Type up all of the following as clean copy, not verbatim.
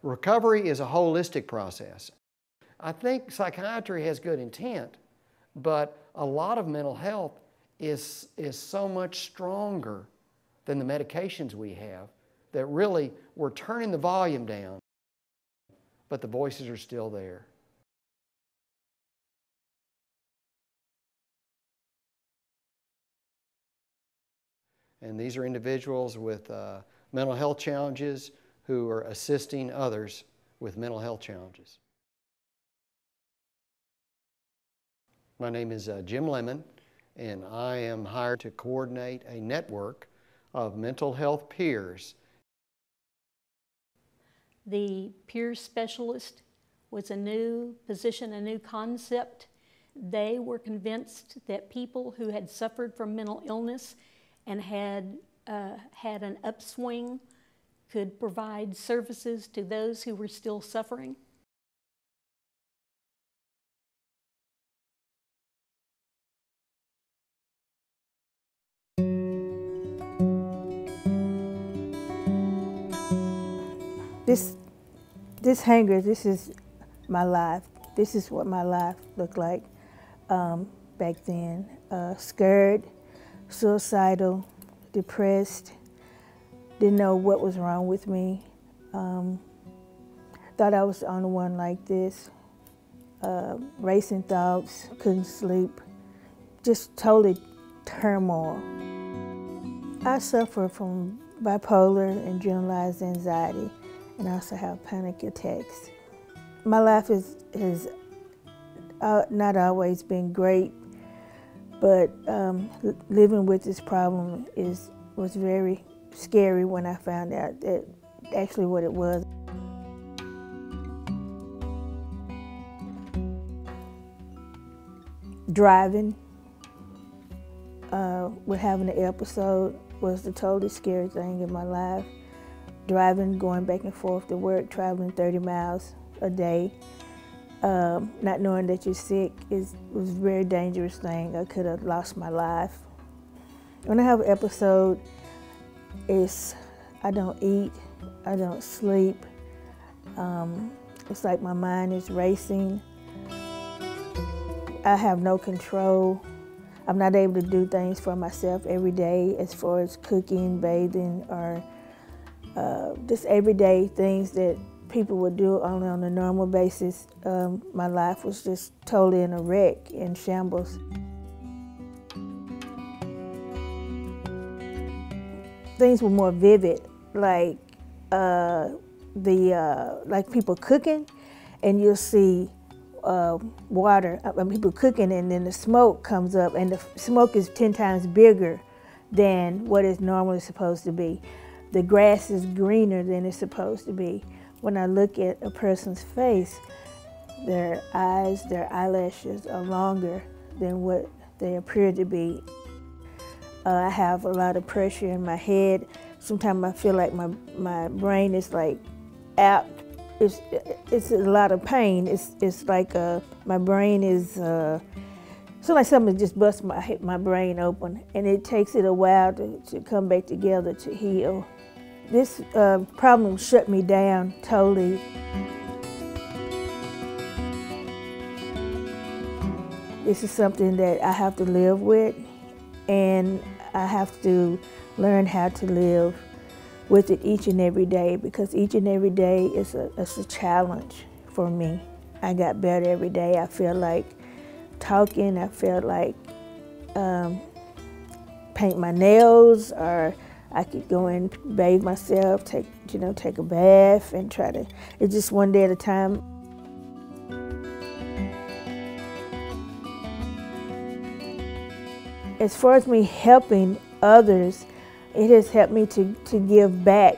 Recovery is a holistic process. I think psychiatry has good intent, but a lot of mental health is so much stronger than the medications we have that really we're turning the volume down, but the voices are still there. And these are individuals with mental health challenges who are assisting others with mental health challenges. My name is Jim Lemon, and I am hired to coordinate a network of mental health peers. The peer specialist was a new position, a new concept. They were convinced that people who had suffered from mental illness and had an upswing could provide services to those who were still suffering. This hanger, this is my life. This is what my life looked like back then. Scared, suicidal, depressed, didn't know what was wrong with me. Thought I was the only one like this. Racing thoughts, couldn't sleep, just totally turmoil. I suffer from bipolar and generalized anxiety, and I also have panic attacks. My life has not always been great, but living with this problem was very scary when I found out that actually what it was. Driving, with having an episode was the totally scary thing in my life. Driving, going back and forth to work, traveling 30 miles a day, not knowing that you're sick was a very dangerous thing. I could have lost my life. When I have an episode, I don't eat, I don't sleep. It's like my mind is racing. I have no control. I'm not able to do things for myself every day as far as cooking, bathing, or just everyday things that people would do only on a normal basis. My life was just totally in a wreck, in shambles. Things were more vivid, like like people cooking, and you'll see water, people cooking, and then the smoke comes up, and the smoke is 10 times bigger than what it's normally supposed to be. The grass is greener than it's supposed to be. When I look at a person's face, their eyes, their eyelashes are longer than what they appear to be. I have a lot of pressure in my head. Sometimes I feel like my brain is like out. It's a lot of pain. It's like my brain is, it's like something just busts my brain open, and it takes it a while to come back together, to heal. This problem shut me down totally. This is something that I have to live with, and I have to learn how to live with it each and every day, because each and every day is a challenge for me. I got better every day. I feel like talking. I feel like paint my nails, or I could go and bathe myself, take a bath, and try to. It's just one day at a time. As far as me helping others, it has helped me to give back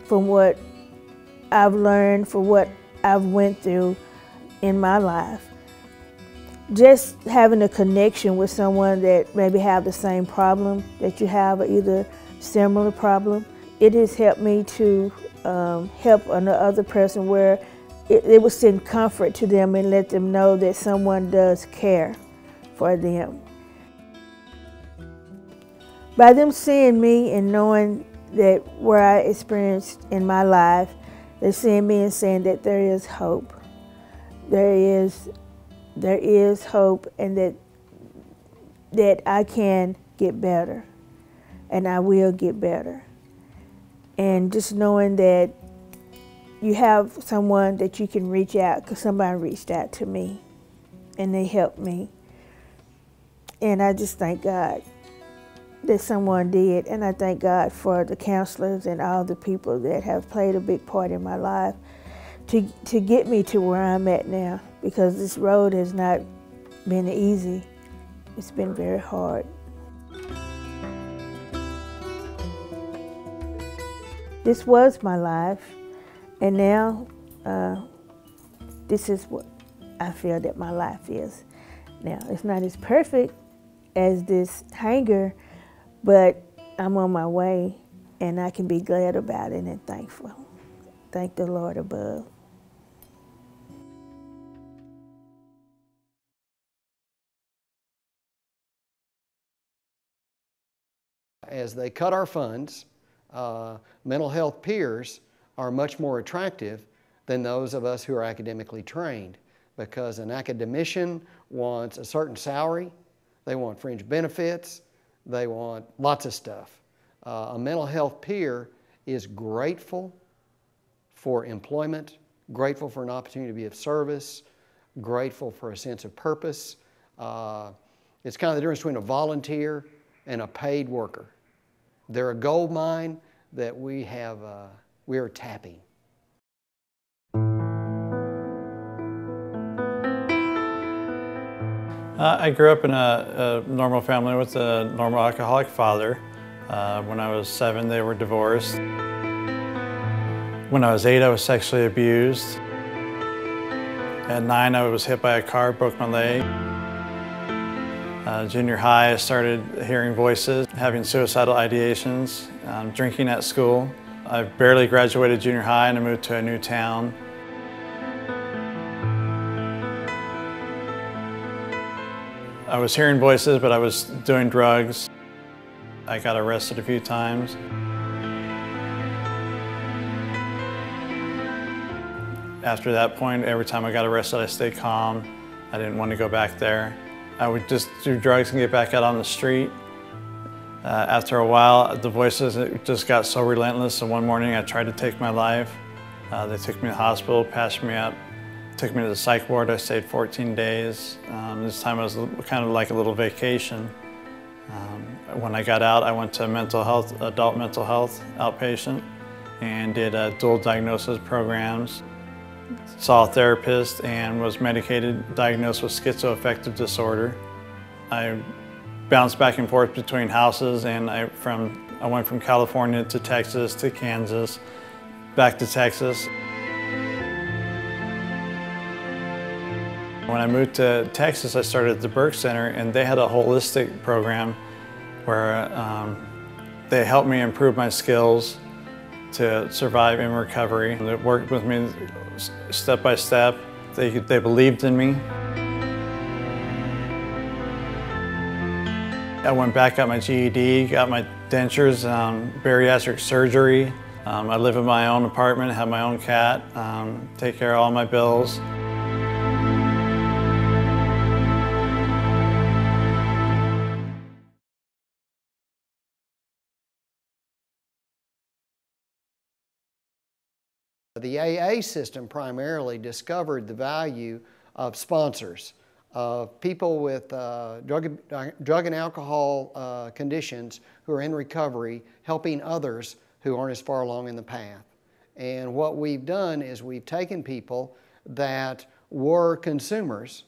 from what I've learned, for what I've went through in my life. Just having a connection with someone that maybe have the same problem that you have, or either similar problem, it has helped me to help another person where it will send comfort to them and let them know that someone does care for them. By them seeing me and knowing that where I experienced in my life, They're seeing me and saying that there is hope. There is hope, and that I can get better, and I will get better. And just knowing that you have someone that you can reach out, because somebody reached out to me and they helped me. And I just thank God that someone did, and I thank God for the counselors and all the people that have played a big part in my life to get me to where I'm at now, because this road has not been easy. It's been very hard. This was my life, and now this is what I feel that my life is. Now, it's not as perfect as this hanger, but I'm on my way, and I can be glad about it and thankful. Thank the Lord above. As they cut our funds, mental health peers are much more attractive than those of us who are academically trained, because an academician wants a certain salary, they want fringe benefits, they want lots of stuff. A mental health peer is grateful for employment, grateful for an opportunity to be of service, grateful for a sense of purpose. It's kind of the difference between a volunteer and a paid worker. They're a gold mine that we are tapping. I grew up in a normal family with a normal alcoholic father. When I was 7, they were divorced. When I was 8, I was sexually abused. At 9, I was hit by a car, broke my leg. Junior high, I started hearing voices, having suicidal ideations, drinking at school. I barely graduated junior high and I moved to a new town. I was hearing voices, but I was doing drugs. I got arrested a few times. After that point, every time I got arrested, I stayed calm. I didn't want to go back there. I would just do drugs and get back out on the street. After a while, the voices just got so relentless, and one morning I tried to take my life. They took me to the hospital, patched me up, took me to the psych ward. I stayed 14 days. This time it was kind of like a little vacation. When I got out, I went to adult mental health outpatient, and did dual diagnosis programs. Saw a therapist and was medicated, diagnosed with schizoaffective disorder. I bounced back and forth between houses, and I went from California to Texas to Kansas, back to Texas. When I moved to Texas, I started at the Burke Center, and they had a holistic program where they helped me improve my skills to survive in recovery. They worked with me step by step. They believed in me. I went back, got my GED, got my dentures, bariatric surgery. I live in my own apartment, have my own cat, take care of all my bills. The AA system primarily discovered the value of sponsors, of people with drug and alcohol conditions who are in recovery, helping others who aren't as far along in the path. And what we've done is we've taken people that were consumers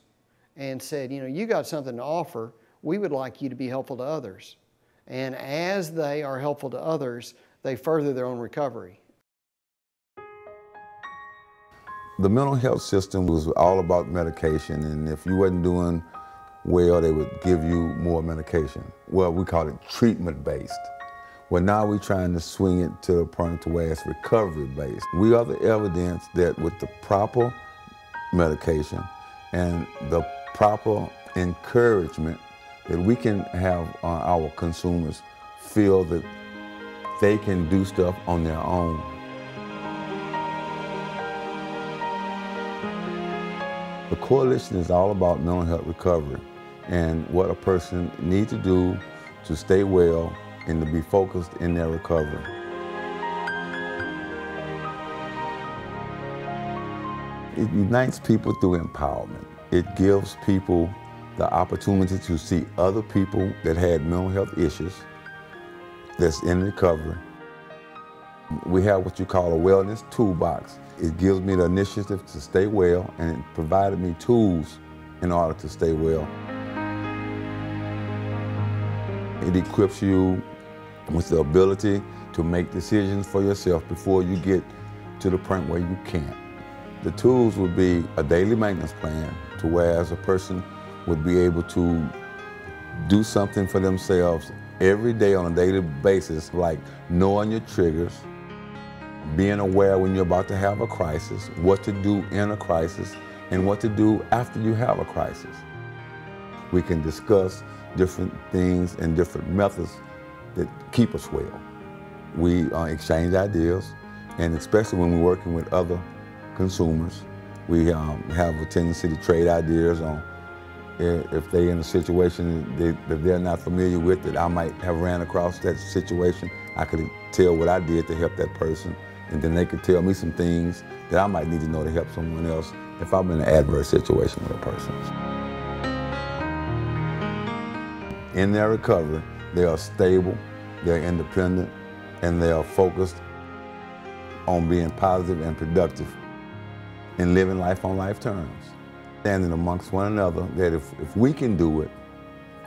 and said, you know, you got something to offer, we would like you to be helpful to others. And as they are helpful to others, they further their own recovery. The mental health system was all about medication, and if you wasn't doing well, they would give you more medication. Well, we call it treatment-based. Well, now we're trying to swing it to the point to where it's recovery-based. We are the evidence that with the proper medication and the proper encouragement, that we can have our consumers feel that they can do stuff on their own. The coalition is all about mental health recovery and what a person needs to do to stay well and to be focused in their recovery. It unites people through empowerment. It gives people the opportunity to see other people that had mental health issues that's in recovery. We have what you call a wellness toolbox. It gives me the initiative to stay well, and it provided me tools in order to stay well. It equips you with the ability to make decisions for yourself before you get to the point where you can't. The tools would be a daily maintenance plan, to where as a person would be able to do something for themselves every day on a daily basis, like knowing your triggers, being aware when you're about to have a crisis, what to do in a crisis, and what to do after you have a crisis. We can discuss different things and different methods that keep us well. We exchange ideas, and especially when we're working with other consumers, we have a tendency to trade ideas on if they're in a situation that they're not familiar with, that I might have ran across that situation. I could tell what I did to help that person, and then they could tell me some things that I might need to know to help someone else if I'm in an adverse situation with a person. In their recovery, they are stable, they're independent, and they are focused on being positive and productive and living life on life terms. Standing amongst one another, that if we can do it,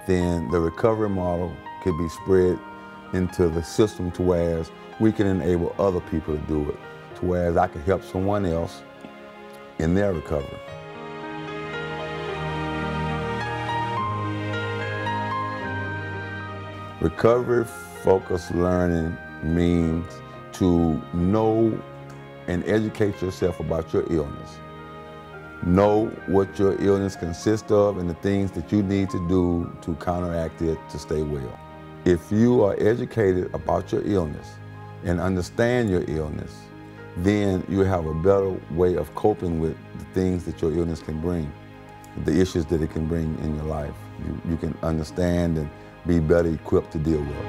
then the recovery model can be spread into the system to whereas we can enable other people to do it, to whereas I can help someone else in their recovery. Recovery-focused learning means to know and educate yourself about your illness. Know what your illness consists of and the things that you need to do to counteract it to stay well. If you are educated about your illness and understand your illness, then you have a better way of coping with the things that your illness can bring, the issues that it can bring in your life. You can understand and be better equipped to deal with it.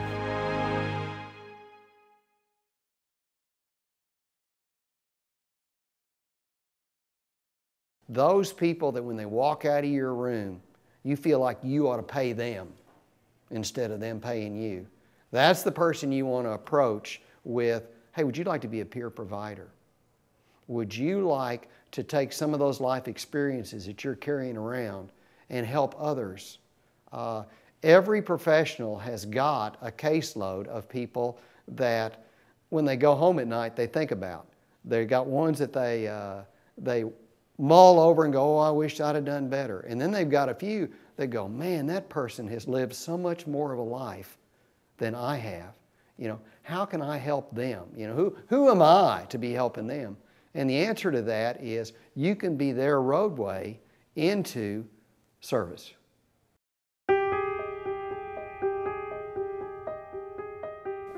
Those people that when they walk out of your room, you feel like you ought to pay them instead of them paying you. That's the person you want to approach with, hey, would you like to be a peer provider? Would you like to take some of those life experiences that you're carrying around and help others? Every professional has got a caseload of people that when they go home at night, they think about. They've got ones that they mull over and go, oh, I wish I'd have done better. And then they've got a few that go, man, that person has lived so much more of a life than I have. You know, how can I help them? You know, who am I to be helping them? And the answer to that is you can be their roadway into service.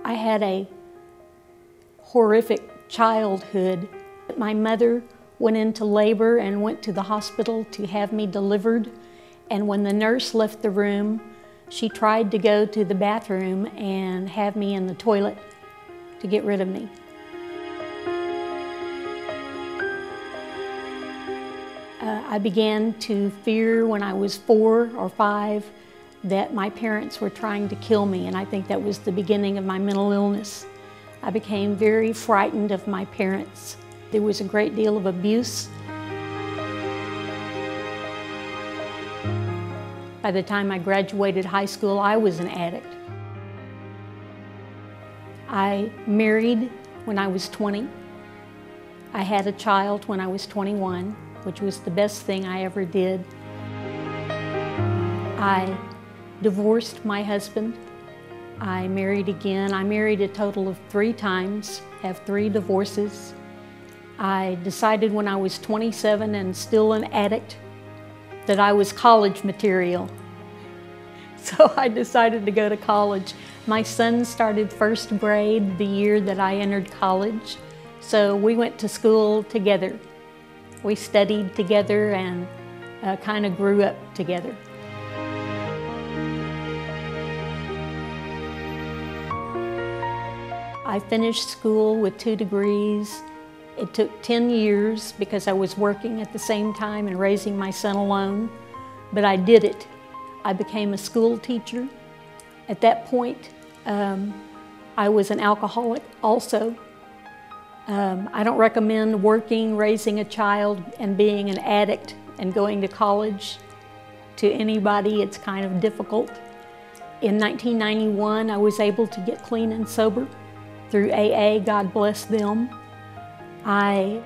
I had a horrific childhood. My mother went into labor and went to the hospital to have me delivered. And when the nurse left the room, she tried to go to the bathroom and have me in the toilet to get rid of me. I began to fear when I was 4 or 5 that my parents were trying to kill me, and I think that was the beginning of my mental illness. I became very frightened of my parents. There was a great deal of abuse. By the time I graduated high school, I was an addict. I married when I was 20. I had a child when I was 21, which was the best thing I ever did. I divorced my husband. I married again. I married a total of 3 times, have 3 divorces. I decided when I was 27 and still an addict that I was college material. So I decided to go to college. My son started first grade the year that I entered college, so we went to school together. We studied together, and kind of grew up together. I finished school with 2 degrees. It took 10 years because I was working at the same time and raising my son alone, but I did it. I became a school teacher. At that point, I was an alcoholic also. I don't recommend working, raising a child, and being an addict and going to college to anybody. It's kind of difficult. In 1991, I was able to get clean and sober through AA, God bless them. I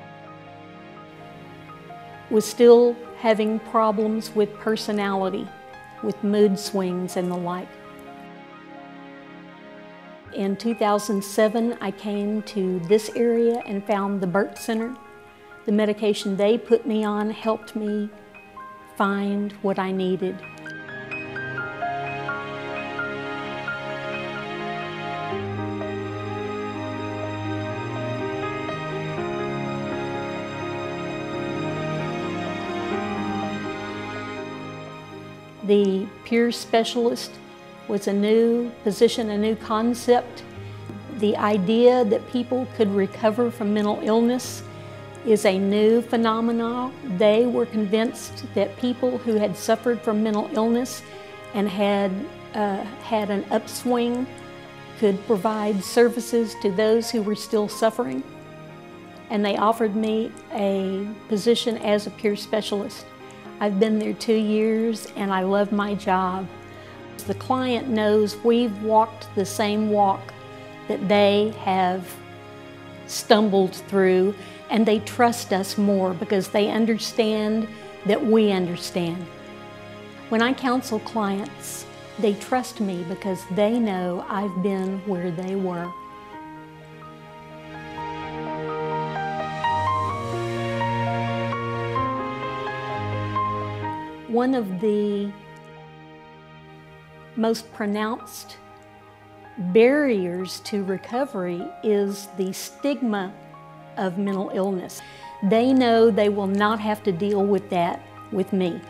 was still having problems with personality, with mood swings and the like. In 2007, I came to this area and found the Burt Center. The medication they put me on helped me find what I needed. The peer specialist was a new position, a new concept. The idea that people could recover from mental illness is a new phenomenon. They were convinced that people who had suffered from mental illness and had an upswing could provide services to those who were still suffering. And they offered me a position as a peer specialist. I've been there 2 years and I love my job. The client knows we've walked the same walk that they have stumbled through, and they trust us more because they understand that we understand. When I counsel clients, they trust me because they know I've been where they were. One of the most pronounced barriers to recovery is the stigma of mental illness. They know they will not have to deal with that with me.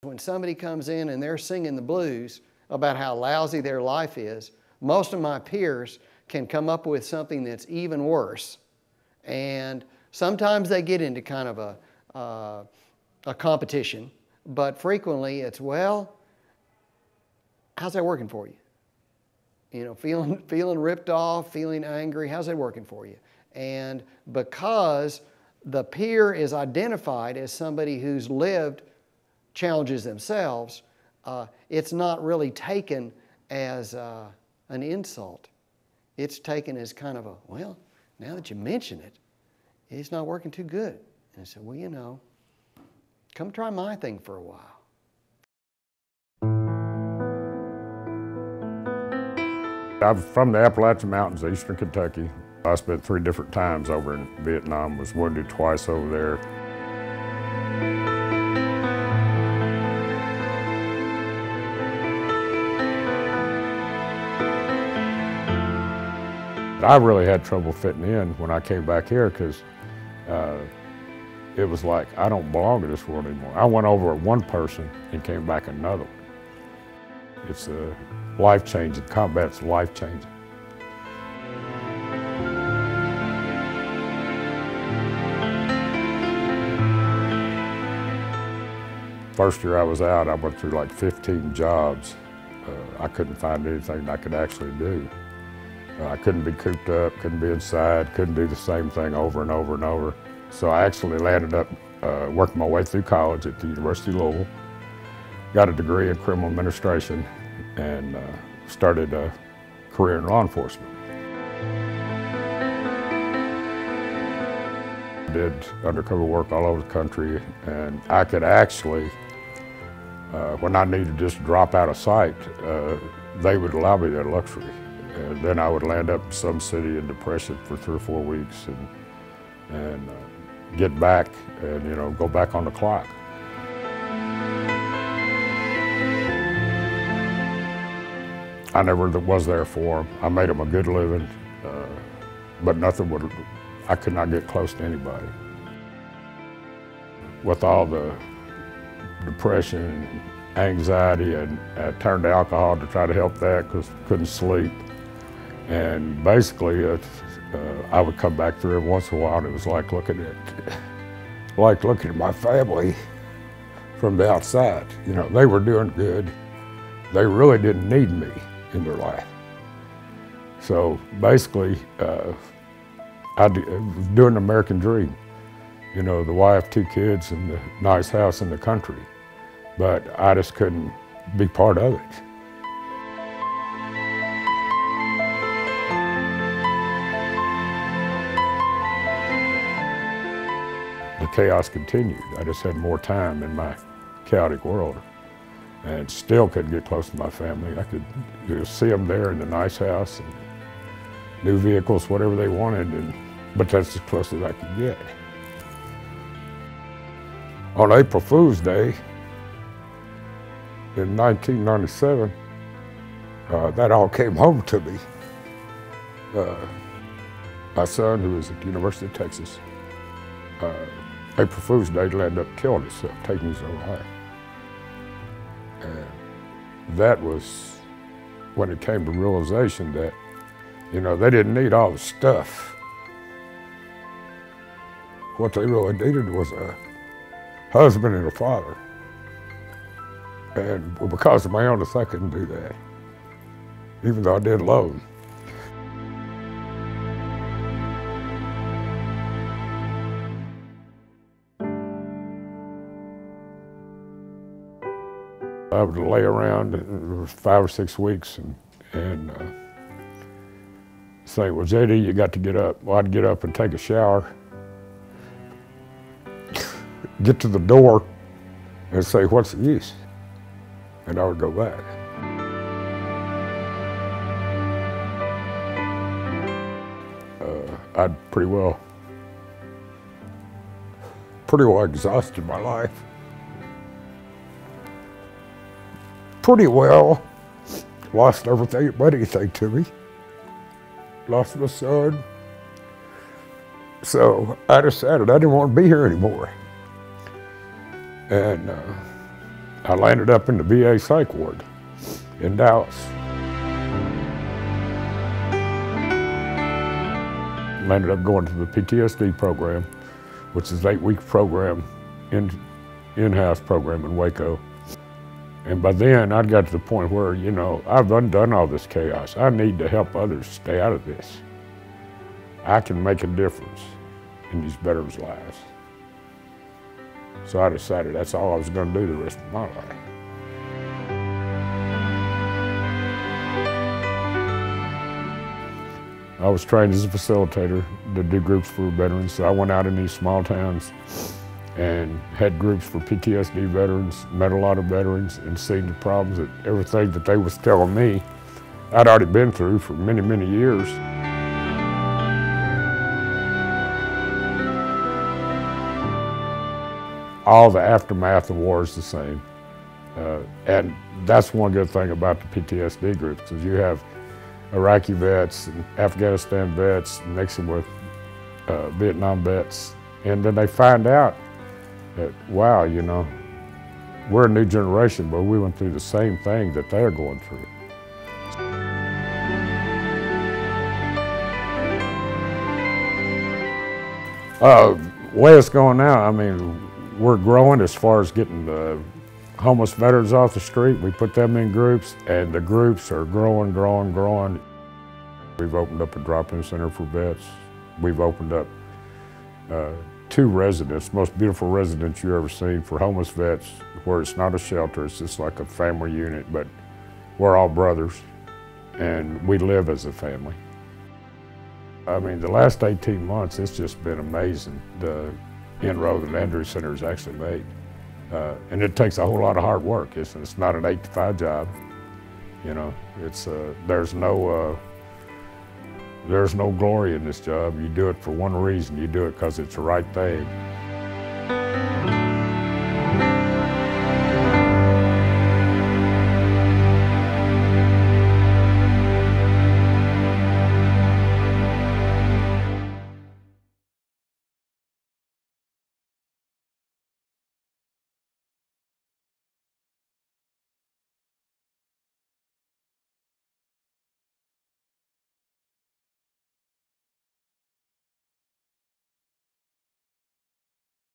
When somebody comes in and they're singing the blues about how lousy their life is, most of my peers can come up with something that's even worse. And sometimes they get into kind of a competition, but frequently it's, well, how's that working for you? You know, feeling ripped off, feeling angry, how's that working for you? And because the peer is identified as somebody who's lived challenges themselves, it's not really taken as an insult. It's taken as kind of a, well, now that you mention it, it's not working too good. And I said, well, you know, come try my thing for a while. I'm from the Appalachian Mountains, eastern Kentucky. I spent 3 different times over in Vietnam, was wounded twice over there. I really had trouble fitting in when I came back here because it was like, I don't belong in this world anymore. I went over at one person and came back another one. It's life-changing. Combat's life-changing. First year I was out, I went through like 15 jobs. I couldn't find anything I could actually do. I couldn't be cooped up, couldn't be inside, couldn't do the same thing over and over and over. So I actually landed up working my way through college at the University of Louisville, got a degree in criminal administration, and started a career in law enforcement. I did undercover work all over the country, and I could actually, when I needed to just drop out of sight, they would allow me that luxury. And then I would land up in some city in depression for 3 or 4 weeks and get back and, you know, go back on the clock. I never was there for them. I made them a good living, but I could not get close to anybody. With all the depression, anxiety, and I turned to alcohol to try to help that because I couldn't sleep. And basically, I would come back through every once in a while, and it was like looking at my family from the outside. You know, they were doing good. They really didn't need me in their life. So basically, I was doing the American dream. You know, the wife, 2 kids, and the nice house in the country. But I just couldn't be part of it. The chaos continued. I just had more time in my chaotic world and still couldn't get close to my family. I could just see them there in the nice house and new vehicles, whatever they wanted, but that's as close as I could get. On April Fool's Day in 1997, that all came home to me. My son, who was at the University of Texas, April Fool's Day ended up killing himself, taking his own life. And that was when it came to realization that, you know, they didn't need all the stuff. What they really needed was a husband and a father. And because of my illness, I couldn't do that, even though I did love them. I would lay around, it was 5 or 6 weeks, and say, well, JD, you got to get up. Well, I'd get up and take a shower, get to the door, and say, what's the use? And I would go back. I'd pretty well exhausted my life. Pretty well lost everything but anything to me. Lost my son. So I decided I didn't want to be here anymore. And I landed up in the VA psych ward in Dallas. Landed up going to the PTSD program, which is an 8-week program, in-house program in Waco. And by then, I'd got to the point where, you know, I've undone all this chaos. I need to help others stay out of this. I can make a difference in these veterans' lives. So I decided that's all I was going to do the rest of my life. I was trained as a facilitator to do groups for veterans, so I went out in these small towns and had groups for PTSD veterans, met a lot of veterans, and seen the problems that everything that they was telling me I'd already been through for many, many years. All the aftermath of war is the same. And that's one good thing about the PTSD groups, is you have Iraqi vets and Afghanistan vets mixing with Vietnam vets. And then they find out that, wow, you know, we're a new generation, but we went through the same thing that they're going through. The way it's going now, I mean, we're growing as far as getting the homeless veterans off the street. We put them in groups, and the groups are growing, growing, growing. We've opened up a drop-in center for vets. We've opened up 2 residences, most beautiful residence you've ever seen for homeless vets, where it's not a shelter, it's just like a family unit, but we're all brothers, and we live as a family. I mean, the last 18 months, it's just been amazing, the inroad that Andrews Center has actually made. And it takes a whole lot of hard work. It's not an 8-to-5 job, you know. It's there's no There's no glory in this job. You do it for one reason. You do it because it's the right thing.